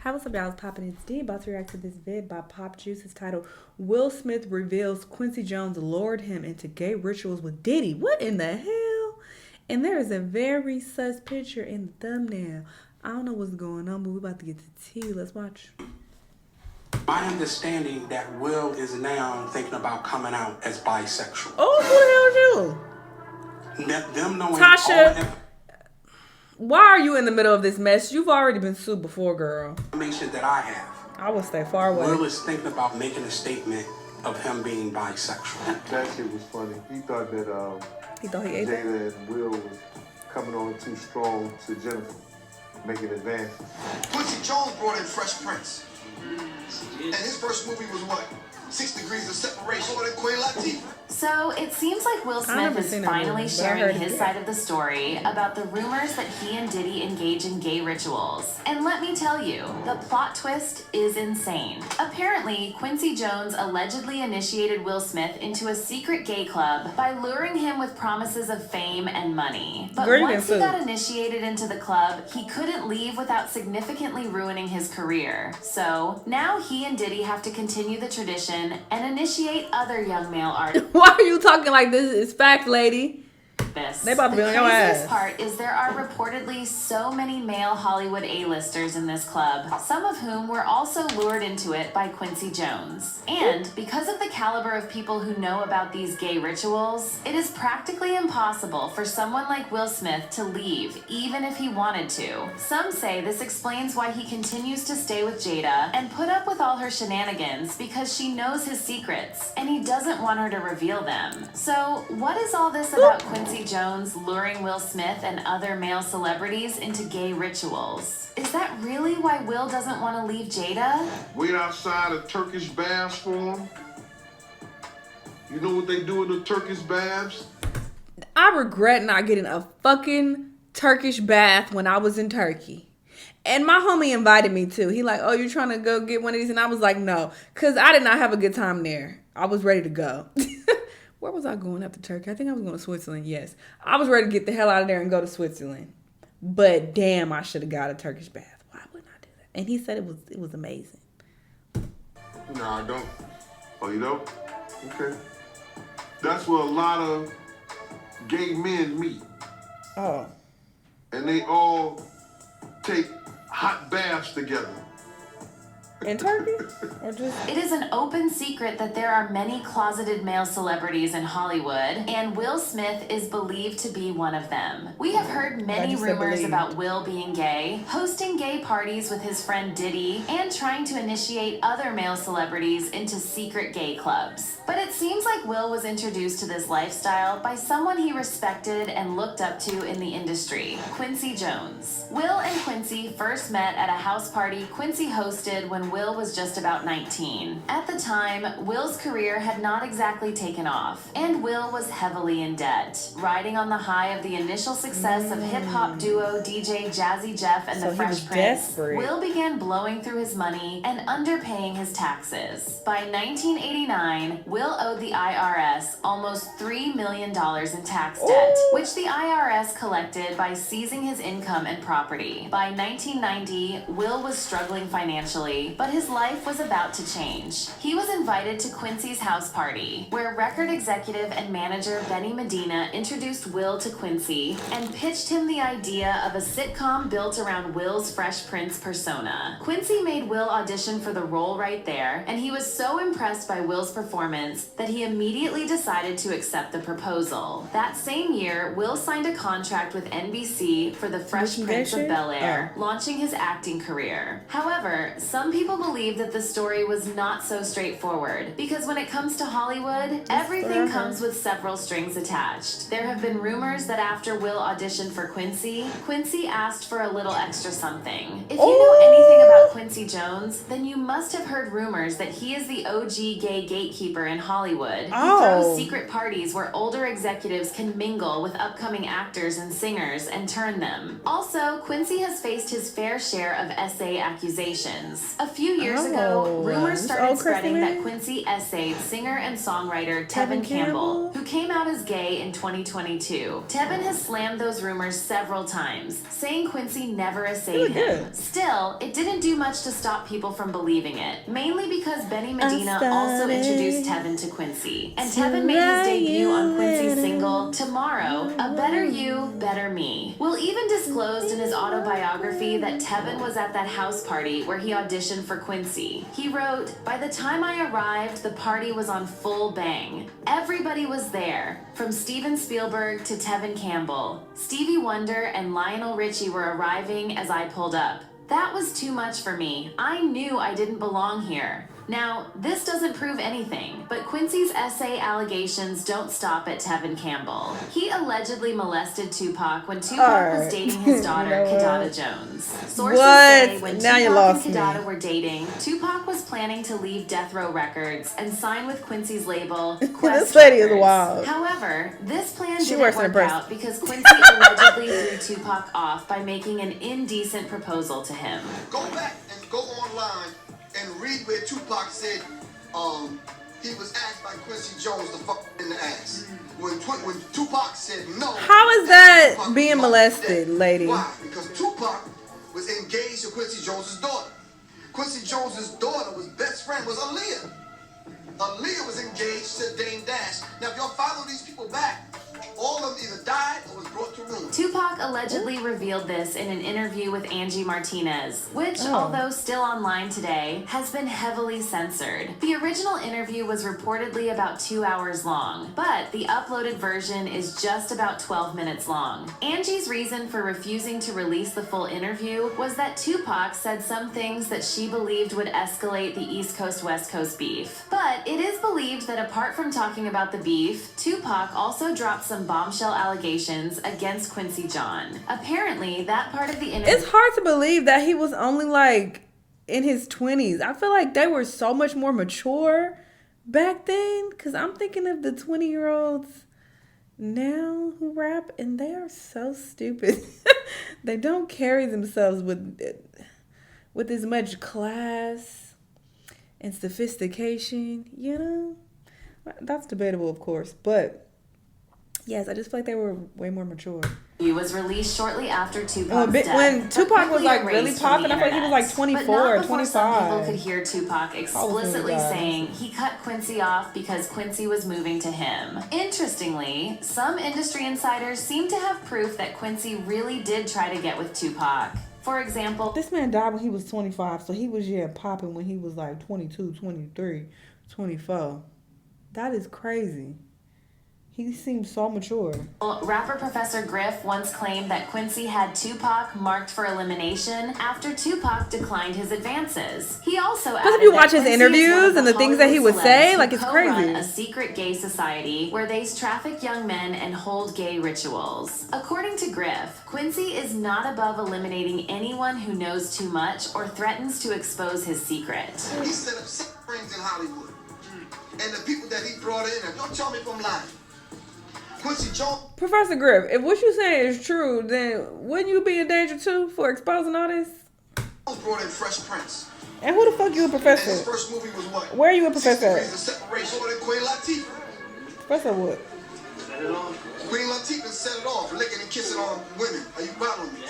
How what's up, y'all? It's Poppin' It's D. About to react to this vid by Pop Juice. It's titled Will Smith Reveals Quincy Jones lured him into gay rituals with Diddy. What in the hell? And there is a very sus picture in the thumbnail. I don't know what's going on, but we're about to get to tea. Let's watch. My understanding that Will is now thinking about coming out as bisexual. Oh, who the hell is you? Them knowing Tasha, why are you in the middle of this mess? You've already been sued before, girl. Information that I have. I would stay far away. Will is thinking about making a statement of him being bisexual. That shit was funny. He thought that he ate that? Jada and Will was coming on too strong to Jennifer, making advances. Quincy Jones brought in Fresh Prince. And his first movie was what? 6 Degrees of Separation with Queen Latifah. So it seems like Will Smith is finally sharing his side of the story about the rumors that he and Diddy engage in gay rituals. And let me tell you, the plot twist is insane. Apparently, Quincy Jones allegedly initiated Will Smith into a secret gay club by luring him with promises of fame and money. But once he got initiated into the club, he couldn't leave without significantly ruining his career. So now he and Diddy have to continue the tradition and initiate other young male artists. Why are you talking like this is fact, lady? They about to be on your ass. The craziest part is there are reportedly so many male Hollywood A-listers in this club, some of whom were also lured into it by Quincy Jones. And because of the caliber of people who know about these gay rituals, it is practically impossible for someone like Will Smith to leave, even if he wanted to. Some say this explains why he continues to stay with Jada and put up with all her shenanigans because she knows his secrets, and he doesn't want her to reveal them. So what is all this about Quincy Jones luring Will Smith and other male celebrities into gay rituals? Is that really why Will doesn't want to leave Jada? Wait outside of Turkish baths for him. You know what they do in the Turkish baths? I regret not getting a fucking Turkish bath when I was in Turkey. And my homie invited me too. He like, oh, you trying to go get one of these? And I was like, no, because I did not have a good time there. I was ready to go. Where was I going after Turkey? I think I was going to Switzerland, yes. I was ready to get the hell out of there and go to Switzerland. But damn, I should have got a Turkish bath. Why wouldn't I do that? And he said it was amazing. No, I don't. Oh, you don't? Okay. That's where a lot of gay men meet. Oh. And they all take hot baths together. In Turkey? Or just... It is an open secret that there are many closeted male celebrities in Hollywood, and Will Smith is believed to be one of them. We have heard many rumors about Will being gay, hosting gay parties with his friend Diddy, and trying to initiate other male celebrities into secret gay clubs. But it seems like Will was introduced to this lifestyle by someone he respected and looked up to in the industry, Quincy Jones. Will and Quincy first met at a house party Quincy hosted when Will was just about 19. At the time, Will's career had not exactly taken off, and Will was heavily in debt. Riding on the high of the initial success of hip-hop duo DJ Jazzy Jeff and the Fresh Prince, Will began blowing through his money and underpaying his taxes. By 1989, Will owed the IRS almost $3 million in tax debt, which the IRS collected by seizing his income and property. By 1990, Will was struggling financially, but his life was about to change. He was invited to Quincy's house party, where record executive and manager Benny Medina introduced Will to Quincy and pitched him the idea of a sitcom built around Will's Fresh Prince persona. Quincy made Will audition for the role right there, and he was so impressed by Will's performance that he immediately decided to accept the proposal. That same year, Will signed a contract with NBC for the Fresh Prince of Bel-Air, launching his acting career. However, some people believe that the story was not so straightforward, because when it comes to Hollywood, everything comes with several strings attached. There have been rumors that after Will auditioned for Quincy, Quincy asked for a little extra something. If you know anything about Quincy Jones, then you must have heard rumors that he is the OG gay gatekeeper in Hollywood. He throws secret parties where older executives can mingle with upcoming actors and singers and turn them. Also, Quincy has faced his fair share of SA accusations. A few years ago, rumors started spreading that Quincy essayed singer and songwriter Tevin Campbell, who came out as gay in 2022. Tevin has slammed those rumors several times, saying Quincy never essayed him. Still, it didn't do much to stop people from believing it, mainly because Benny Medina also introduced Tevin to Quincy. And Tevin made his debut on Quincy's single, Tomorrow, A Better You, Better Me. Will even disclosed in his autobiography that Tevin was at that house party where he auditioned for Quincy. He wrote, "By the time I arrived, the party was on full bang. Everybody was there, from Steven Spielberg to Tevin Campbell. Stevie Wonder and Lionel Richie were arriving as I pulled up. That was too much for me. I knew I didn't belong here." Now, this doesn't prove anything, but Quincy's essay allegations don't stop at Tevin Campbell. He allegedly molested Tupac when Tupac was dating his daughter, Kidada Jones. Sources say when Tupac and Kidada were dating, Tupac was planning to leave Death Row Records and sign with Quincy's label, Quest This lady Records. is wild. However, this plan She didn't works work in a press. out because Quincy allegedly threw Tupac off by making an indecent proposal to him. Go back and go online and read where Tupac said he was asked by Quincy Jones to fuck in the ass. When Tupac said no. How is that Tupac being was molested, dead. lady? Why? Because Tupac was engaged to Quincy Jones's daughter. Quincy Jones's daughter was best friend was Aaliyah. Aaliyah was engaged to Dame Dash. Now if y'all follow these people back, all of them either died or was brought to ruin. Tupac allegedly revealed this in an interview with Angie Martinez, which, although still online today, has been heavily censored. The original interview was reportedly about 2 hours long, but the uploaded version is just about 12 minutes long. Angie's reason for refusing to release the full interview was that Tupac said some things that she believed would escalate the East Coast-West Coast beef. But it is believed that apart from talking about the beef, Tupac also dropped some bombshell allegations against Quincy John. Apparently, that part of the interview... It's hard to believe that he was only like in his 20s. I feel like they were so much more mature back then, because I'm thinking of the 20-year-olds now who rap and they are so stupid. They don't carry themselves with as much class and sophistication, you know? That's debatable, of course, but yes, I just feel like they were way more mature. He was released shortly after Tupac's death. When Tupac was like really erased from popping, the I feel like he was like internet. 24 but or not before some people 25. could hear Tupac explicitly saying he cut Quincy off because Quincy was moving to him. Interestingly, some industry insiders seem to have proof that Quincy really did try to get with Tupac. For example, This man died when he was 25, so he was popping when he was like 22, 23, 24. That is crazy. He seems so mature. rapper Professor Griff once claimed that Quincy had Tupac marked for elimination after Tupac declined his advances. He also added if you that watch his Quincy is interviews one of and the things that he Hollywood would say, celebs like, who it's co-run crazy. a secret gay society where they traffic young men and hold gay rituals. According to Griff, Quincy is not above eliminating anyone who knows too much or threatens to expose his secret. He set up 6 rings in Hollywood. And the people that he brought in, and don't tell me if I'm lying. Quincy Jones Professor Griff, if what you're saying is true, then wouldn't you be in danger too for exposing all this? brought in Fresh Prince. And who the fuck you a And his professor? first movie was what? Where are you a professor 6 Degrees at? of Separation. Brought in Queen Latifah. Professor what? Queen Latifah set it off, licking and kissing on women. Are you following me?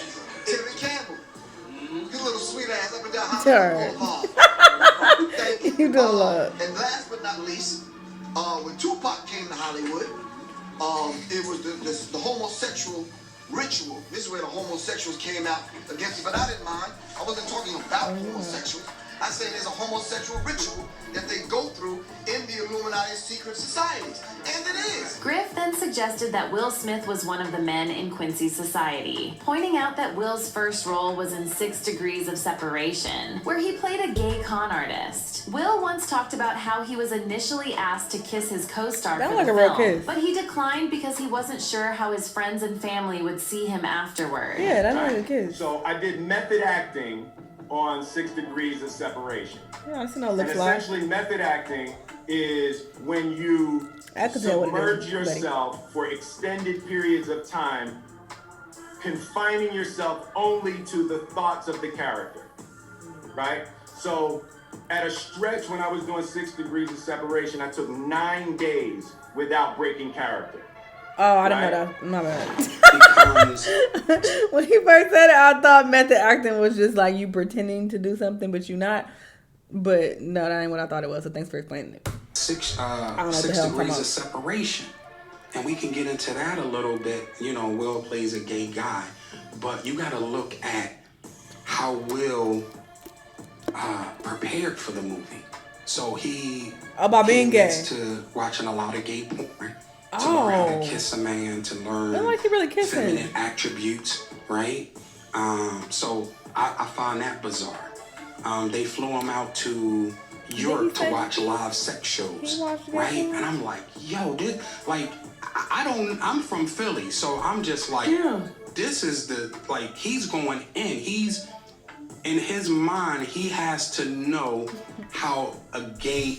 Tevin Campbell. You little sweet ass up and down Hollywood Boulevard. Thank you. You do a lot. And last but not least, when Tupac came to Hollywood, it was the homosexual ritual. This is where the homosexuals came out against it, but I didn't mind. I wasn't talking about homosexuals. I said there's a homosexual ritual that they go through in the Illuminati secret societies. And it is. Griff then suggested that Will Smith was one of the men in Quincy's society, pointing out that Will's first role was in 6 Degrees of Separation, where he played a gay con artist. Will once talked about how he was initially asked to kiss his co-star That for like the a real film, kiss. but he declined because he wasn't sure how his friends and family would see him afterward. Yeah, that's not a kiss. So I did method acting on 6 Degrees of Separation. Yeah, I see no And lips like. essentially method acting is when you I could tell what it submerge is, yourself for extended periods of time, confining yourself only to the thoughts of the character, right? So at a stretch when I was doing 6 Degrees of Separation, I took 9 days without breaking character. Oh, I didn't know that. My bad. becomes When he first said it, I thought method acting was just like you pretending to do something, but you not. But no, that ain't what I thought it was. So thanks for explaining it. six know what the six hell I'm degrees talking of separation. And we can get into that a little bit. You know, Will plays a gay guy. But you got to look at how Will prepared for the movie. So he About being gay. admits to watching a lot of gay porn. To learn how to kiss a man, to learn It's like he really kissing. feminine attributes, right? So I find that bizarre. They flew him out to Europe to watch live sex shows, right? And I'm like, yo, this, like, I'm from Philly, so I'm just like, this is the, like, he's going in. He's, in his mind, he has to know how a gay...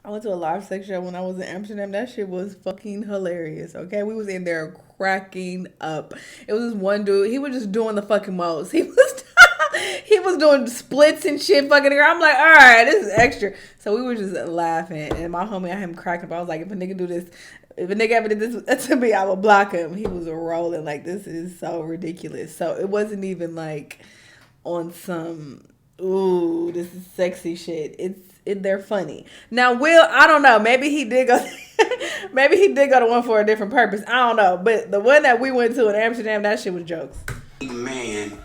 I went to a live sex show when I was in Amsterdam. That shit was fucking hilarious, okay? We was in there cracking up. It was this one dude. He was just doing the fucking most. He was doing splits and shit fucking around. I'm like, all right, this is extra. So we were just laughing. And my homie, I had him cracking up. I was like, if a nigga do this, if a nigga ever did this to me, I would block him. He was rolling like, this is so ridiculous. So it wasn't even like on some, ooh, this is sexy shit. They're funny. Now, Will, I don't know. Maybe he did go. Maybe he did go to one for a different purpose. I don't know. But the one that we went to in Amsterdam, that shit was jokes. Man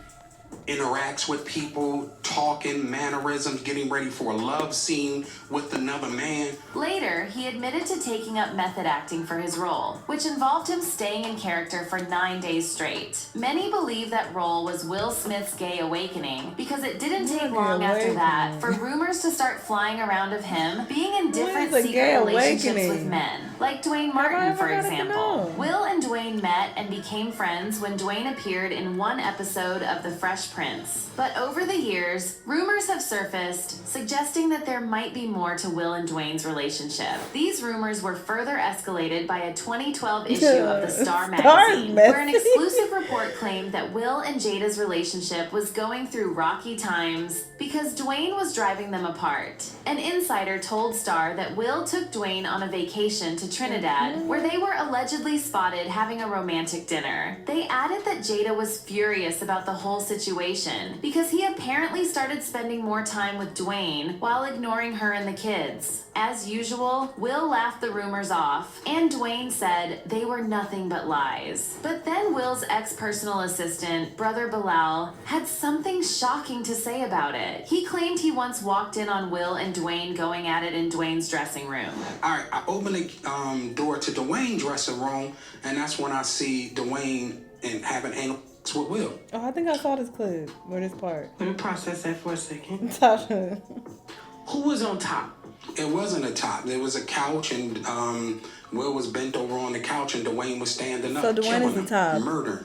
interacts with people, talking, mannerisms, getting ready for a love scene with another man. Later, he admitted to taking up method acting for his role, which involved him staying in character for 9 days straight. Many believe that role was Will Smith's gay awakening because it didn't take long after that for rumors to start flying around of him being in different secret relationships with men, like Dwayne Martin, for example. Will and Dwayne met and became friends when Dwayne appeared in one episode of The Fresh Prince. But over the years, rumors have surfaced suggesting that there might be more to Will and Dwayne's relationship. These rumors were further escalated by a 2012 issue of the Star magazine, where an exclusive report claimed that Will and Jada's relationship was going through rocky times because Dwayne was driving them apart. An insider told Star that Will took Dwayne on a vacation to Trinidad, where they were allegedly spotted having a romantic dinner. They added that Jada was furious about the whole situation because he apparently started spending more time with Dwayne while ignoring her and the kids. As usual, Will laughed the rumors off, and Dwayne said they were nothing but lies. But then Will's ex-personal assistant, brother Bilal, had something shocking to say about it. He claimed he once walked in on Will and Dwayne going at it in Dwayne's dressing room. All right, I open the door to Dwayne's dressing room, and that's when I see Dwayne and having anal with Will. Oh, I think I saw this clip or this part. Let me process that for a second. Tasha. Who was on top? It wasn't a top. There was a couch, and Will was bent over on the couch, and Dwayne was standing up. So Dwayne is the top. Murder.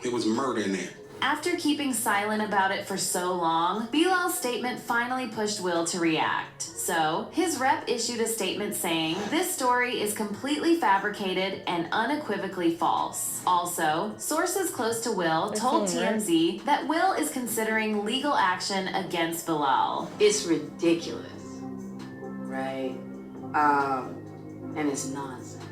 It was murder in there. After keeping silent about it for so long, Bilal's statement finally pushed Will to react. So, his rep issued a statement saying, "This story is completely fabricated and unequivocally false." Also, sources close to Will told TMZ that Will is considering legal action against Bilal. It's ridiculous, right? And it's nonsense.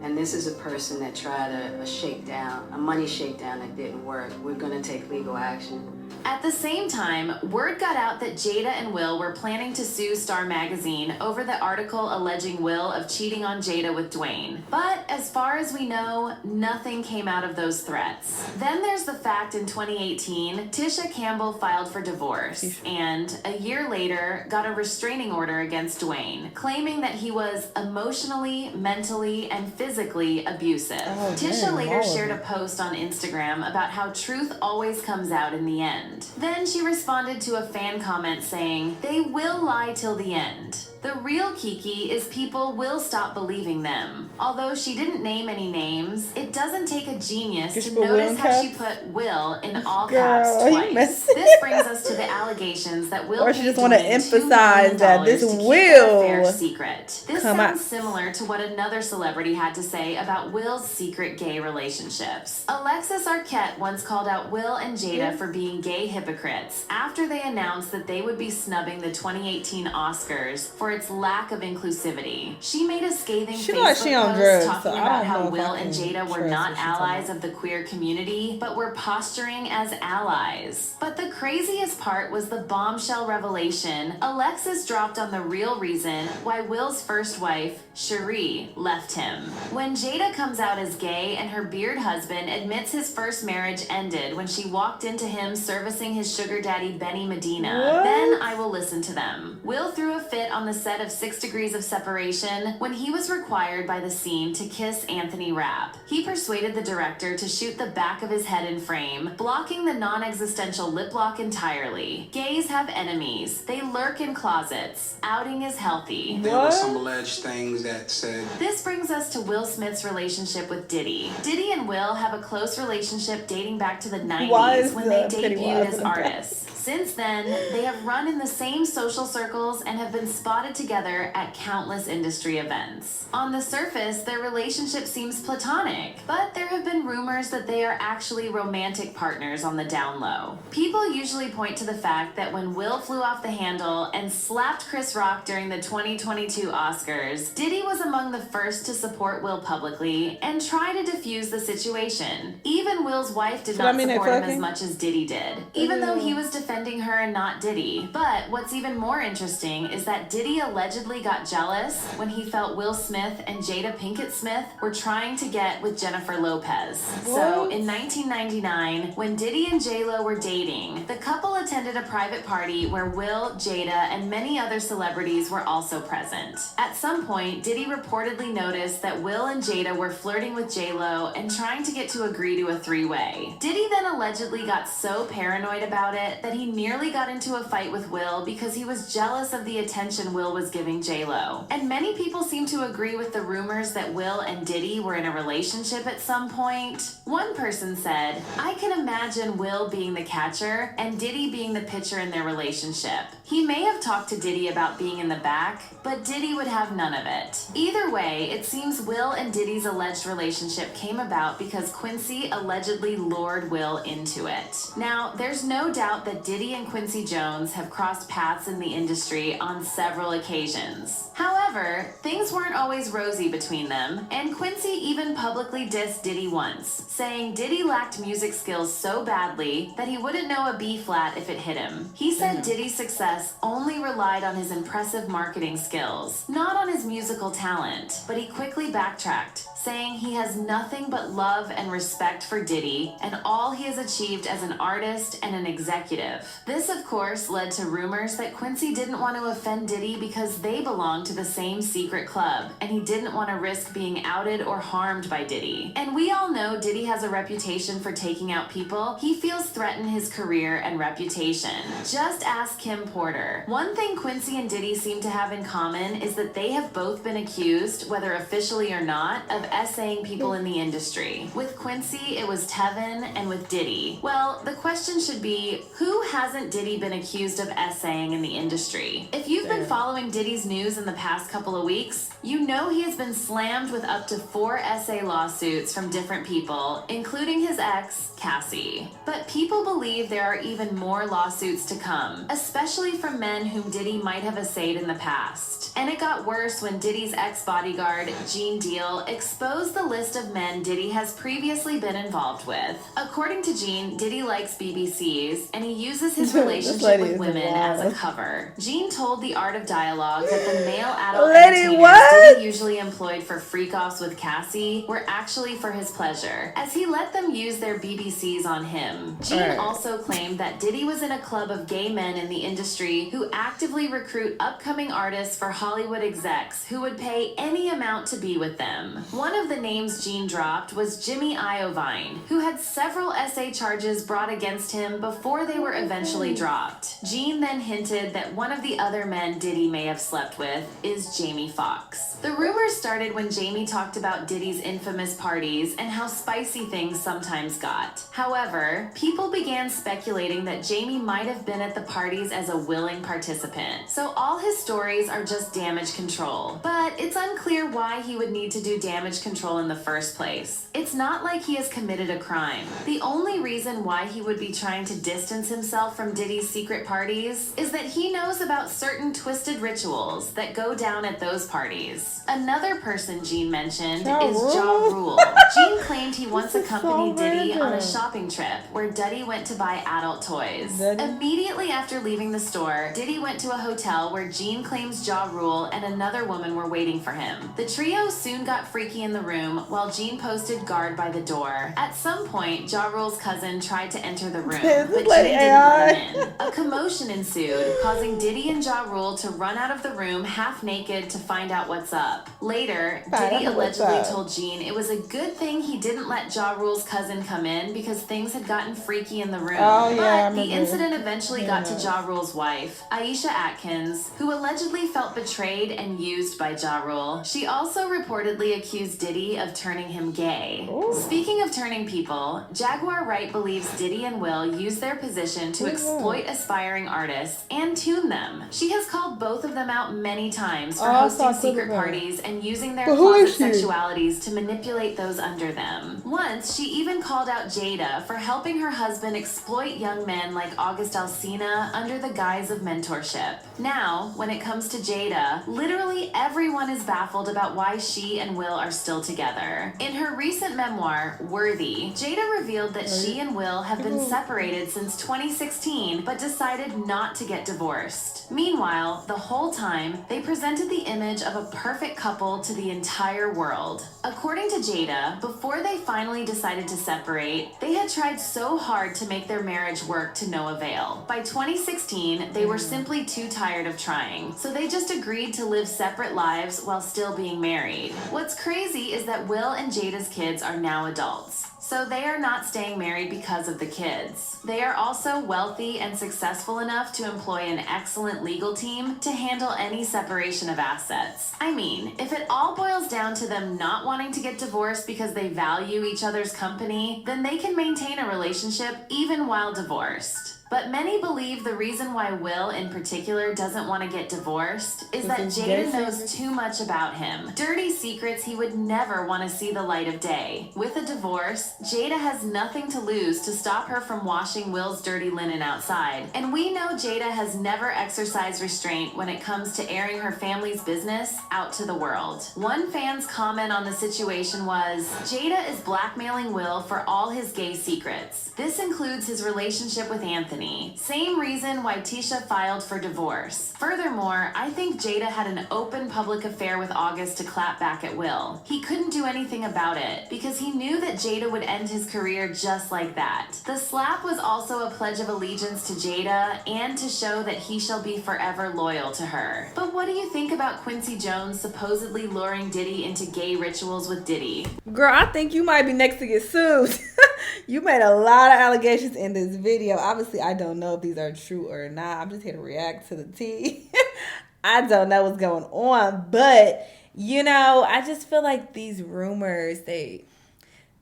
And this is a person that tried a money shakedown that didn't work. We're gonna take legal action. At the same time, word got out that Jada and Will were planning to sue Star Magazine over the article alleging Will of cheating on Jada with Dwayne. But as far as we know, nothing came out of those threats. Then there's the fact in 2018, Tisha Campbell filed for divorce and a year later got a restraining order against Dwayne, claiming that he was emotionally, mentally, and physically abusive. Tisha later shared a post on Instagram about how truth always comes out in the end. Then she responded to a fan comment saying, "They will lie till the end. The real Kiki is people will stop believing them." Although she didn't name any names, it doesn't take a genius to notice how she put Will in all caps twice. This brings us to the allegations that Will she just want to emphasize that this will secret. This sounds similar to what another celebrity had to say about Will's secret gay relationships. Alexis Arquette once called out Will and Jada for being gay hypocrites after they announced that they would be snubbing the 2018 Oscars for its lack of inclusivity. She made a scathing She Facebook like she on post drugs, talking so I about don't how know if Will I and can Jada were trust not what she talking allies about. of the queer community, but were posturing as allies. But the craziest part was the bombshell revelation Alexis dropped on the real reason why Will's first wife, Cherie, left him. When Jada comes out as gay and her beard husband admits his first marriage ended when she walked into him servicing his sugar daddy Benny Medina, then I will listen to them. Will threw a fit on the set of 6 Degrees of Separation when he was required by the scene to kiss Anthony Rapp. He persuaded the director to shoot the back of his head in frame, blocking the non-existential lip lock entirely. Gays have enemies. They lurk in closets. Outing is healthy. There were some alleged things that said... This brings us to Will Smith's relationship with Diddy. Diddy and Will have a close relationship dating back to the 90s when they debuted as artists. Since then, they have run in the same social circles and have been spotted together at countless industry events. On the surface, their relationship seems platonic, but there have been rumors that they are actually romantic partners on the down low. People usually point to the fact that when Will flew off the handle and slapped Chris Rock during the 2022 Oscars, Diddy was among the first to support Will publicly and try to defuse the situation. Even Will's wife did not support him as much as Diddy did, even though he was defending her and not Diddy. But what's even more interesting is that Diddy allegedly got jealous when he felt Will Smith and Jada Pinkett Smith were trying to get with Jennifer Lopez. So in 1999, when Diddy and J-Lo were dating, the couple attended a private party where Will, Jada, and many other celebrities were also present. At some point, Diddy reportedly noticed that Will and Jada were flirting with J-Lo and trying to get to agree to a three-way. Diddy then allegedly got so paranoid about it that he nearly got into a fight with Will because he was jealous of the attention Will was giving J-Lo. And many people seem to agree with the rumors that Will and Diddy were in a relationship at some point. One person said, "I can imagine Will being the catcher and Diddy being the pitcher in their relationship. He may have talked to Diddy about being in the back, but Diddy would have none of it." Either way, it seems Will and Diddy's alleged relationship came about because Quincy allegedly lured Will into it. Now, there's no doubt that Diddy and Quincy Jones have crossed paths in the industry on several occasions. However, things weren't always rosy between them, and Quincy even publicly dissed Diddy once, saying Diddy lacked music skills so badly that he wouldn't know a B flat if it hit him. He said Diddy's success only relied on his impressive marketing skills, not on his musical talent, but he quickly backtracked, saying he has nothing but love and respect for Diddy and all he has achieved as an artist and an executive. This, of course, led to rumors that Quincy didn't want to offend Diddy because they belonged to the same secret club, and he didn't want to risk being outed or harmed by Diddy. And we all know Diddy has a reputation for taking out people he feels threaten his career and reputation. Just ask Kim Porter. One thing Quincy and Diddy seem to have in common is that they have both been accused, whether officially or not, of essaying people in the industry. With Quincy, it was Tevin, and with Diddy, well, the question should be, who hasn't Diddy been accused of essaying in the industry? If you've been following Diddy's news in the past couple of weeks, you know he has been slammed with up to 4 essay lawsuits from different people, including his ex, Cassie. But people believe there are even more lawsuits to come, especially from men whom Diddy might have essayed in the past. And it got worse when Diddy's ex-bodyguard, Gene Deal, exposed the list of men Diddy has previously been involved with. According to Gene, Diddy likes BBCs, and he uses his relationship with women as a cover. Gene told The Art of Dialogue that the male adult entertainers Diddy usually employed for freak-offs with Cassie were actually for his pleasure, as he let them use their BBCs on him. Gene also claimed that Diddy was in a club of gay men in the industry who actively recruit upcoming artists for Hollywood execs who would pay any amount to be with them. One of the names Gene dropped was Jimmy Iovine, who had several essay charges brought against him before they were eventually dropped. Gene then hinted that one of the other men Diddy may have slept with is Jamie Foxx. The rumors started when Jamie talked about Diddy's infamous parties and how spicy things sometimes got. However, people began speculating that Jamie might have been at the parties as a willing participant, so all his stories are just damage control. But it's unclear why he would need to do damage control in the first place. It's not like he has committed a crime. The only reason why he would be trying to distance himself from Diddy's secret party parties is that he knows about certain twisted rituals that go down at those parties. Another person Gene mentioned is Ja Rule. Gene claimed he once accompanied Diddy on a shopping trip where Diddy went to buy adult toys. Immediately after leaving the store, Diddy went to a hotel where Gene claims Ja Rule and another woman were waiting for him. The trio soon got freaky in the room while Gene posted guard by the door. At some point, Ja Rule's cousin tried to enter the room, but Gene didn't let him in. A commotion ensued, causing Diddy and Ja Rule to run out of the room half naked to find out what's up. Later, Diddy allegedly told Gene it was a good thing he didn't let Ja Rule's cousin come in because things had gotten freaky in the room. But the incident eventually got to Ja Rule's wife, Aisha Atkins, who allegedly felt betrayed and used by Ja Rule. She also reportedly accused Diddy of turning him gay. Speaking of turning people, Jaguar Wright believes Diddy and Will use their position to exploit aspiring artists and tune them. She has called both of them out many times for hosting secret parties and using their closet sexualities to manipulate those under them. Once, she even called out Jada for helping her husband exploit young men like August Alsina under the guise of mentorship. Now, when it comes to Jada, literally everyone is baffled about why she and Will are still together. In her recent memoir, Worthy, Jada revealed that she and Will have been separated since 2016, but decided not to get divorced. Meanwhile, the whole time, they presented the image of a perfect couple to the entire world. According to Jada, before they finally decided to separate, they had tried so hard to make their marriage work to no avail. By 2016, they were simply too tired of trying, so they just agreed to live separate lives while still being married. What's crazy is that Will and Jada's kids are now adults, so they are not staying married because of the kids. They are also wealthy and successful enough to employ an excellent legal team to handle any separation of assets. I mean, if it all boils down to them not wanting to get divorced because they value each other's company, then they can maintain a relationship even while divorced. But many believe the reason why Will in particular doesn't want to get divorced is that Jada knows too much about him. Dirty secrets he would never want to see the light of day. With a divorce, Jada has nothing to lose to stop her from washing Will's dirty linen outside. And we know Jada has never exercised restraint when it comes to airing her family's business out to the world. One fan's comment on the situation was, Jada is blackmailing Will for all his gay secrets. This includes his relationship with Anthony. Same reason why Tisha filed for divorce. Furthermore, I think Jada had an open public affair with August to clap back at Will. He couldn't do anything about it because he knew that Jada would end his career just like that. The slap was also a pledge of allegiance to Jada and to show that he shall be forever loyal to her. But what do you think about Quincy Jones supposedly luring Diddy into gay rituals with Diddy? Girl, I think you might be next to get sued. You made a lot of allegations in this video. Obviously, I don't know if these are true or not. I'm just here to react to the tea. I don't know what's going on. But, you know, I just feel like these rumors, they've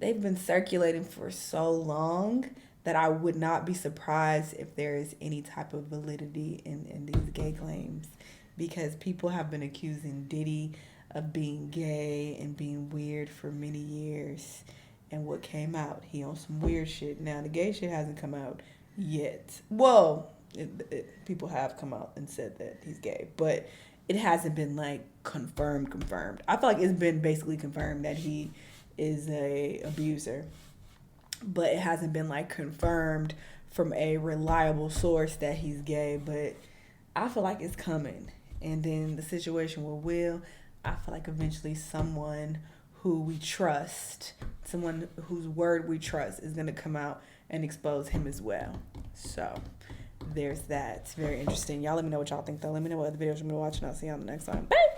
been circulating for so long that I would not be surprised if there is any type of validity in these gay claims. Because people have been accusing Diddy of being gay and being weird for many years. And what came out, he on some weird shit. Now, the gay shit hasn't come out yet. Well, people have come out and said that he's gay, but it hasn't been, like, confirmed. I feel like it's been basically confirmed that he is a abuser, but it hasn't been, like, confirmed from a reliable source that he's gay, but I feel like it's coming. And then the situation with Will, I feel like eventually someone who we trust, someone whose word we trust, is going to come out and expose him as well. So there's that. It's very interesting. Y'all let me know what y'all think, though. Let me know what other videos you're going to watch, and I'll see you on the next one. Bye!